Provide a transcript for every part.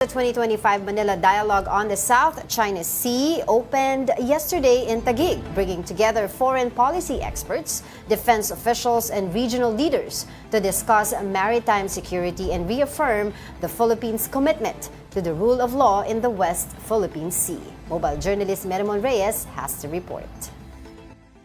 The 2025 Manila Dialogue on the South China Sea opened yesterday in Taguig, bringing together foreign policy experts, defense officials, and regional leaders to discuss maritime security and reaffirm the Philippines' commitment to the rule of law in the West Philippine Sea. Mobile journalist Marymon Reyes has the report.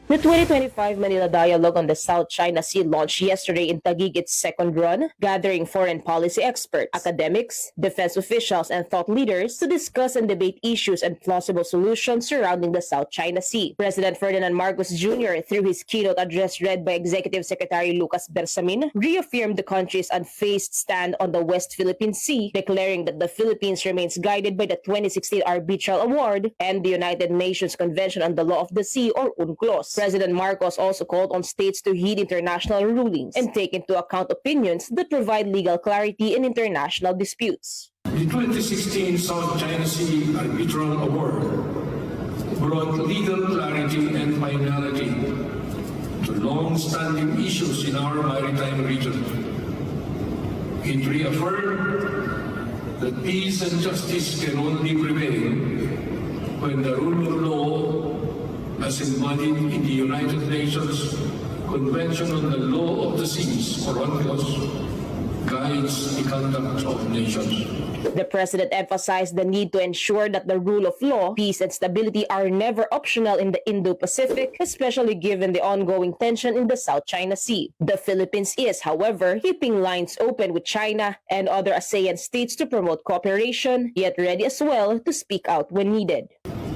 The 2025 Manila Dialogue on the South China Sea launched yesterday in Taguig its second run, gathering foreign policy experts, academics, defense officials, and thought leaders to discuss and debate issues and plausible solutions surrounding the South China Sea. President Ferdinand Marcos Jr., through his keynote address read by Executive Secretary Lucas Bersamin, reaffirmed the country's unfazed stand on the West Philippine Sea, declaring that the Philippines remains guided by the 2016 Arbitral Award and the United Nations Convention on the Law of the Sea, or UNCLOS. President Marcos also called on states to heed international rulings and take into account opinions that provide legal clarity in international disputes. The 2016 South China Sea Arbitral Award brought legal clarity and finality to long-standing issues in our maritime region. It reaffirmed that peace and justice can only prevail when the rule of law, as embodied in the United Nations Convention on the Law of the Seas, or UNCLOS, guides the conduct of nations. The president emphasized the need to ensure that the rule of law, peace, and stability are never optional in the Indo-Pacific, especially given the ongoing tension in the South China Sea. The Philippines is, however, keeping lines open with China and other ASEAN states to promote cooperation, yet ready as well to speak out when needed.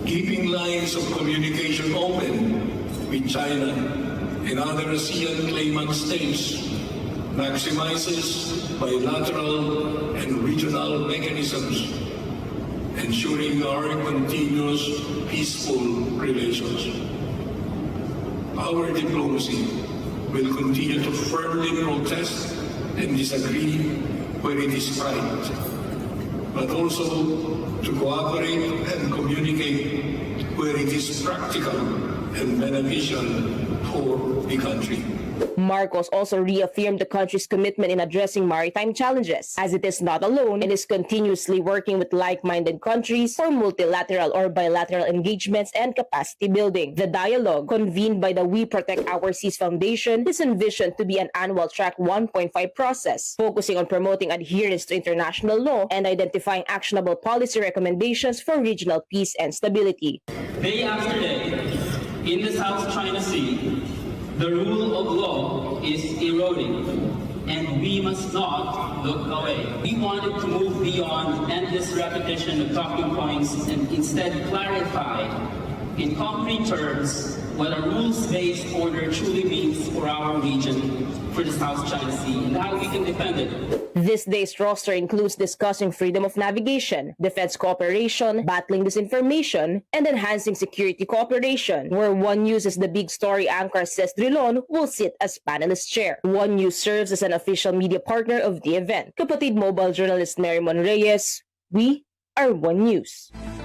Keeping lines of communication open with China and other ASEAN claimant states maximizes bilateral and regional mechanisms, ensuring our continuous peaceful relations. Our diplomacy will continue to firmly protest and disagree where it is right, but also to cooperate and communicate where it is practical and beneficial for the country. Marcos also reaffirmed the country's commitment in addressing maritime challenges, as it is not alone and is continuously working with like-minded countries for multilateral or bilateral engagements and capacity building. The dialogue, convened by the We Protect Our Seas Foundation, is envisioned to be an annual Track 1.5 process, focusing on promoting adherence to international law and identifying actionable policy recommendations for regional peace and stability. Day after day, in the South China Sea, the rule of law is eroding, and we must not look away. We wanted to move beyond endless repetition of talking points and instead clarify in concrete terms what a rules-based order truly means for our region, for the South China Sea, and how we can defend it. This day's roster includes discussing freedom of navigation, defense cooperation, battling disinformation, and enhancing security cooperation, where One News as the big story anchor Cez Drilon will sit as panelist chair. One News serves as an official media partner of the event. Kapatid mobile journalist Marymon Reyes, we are One News.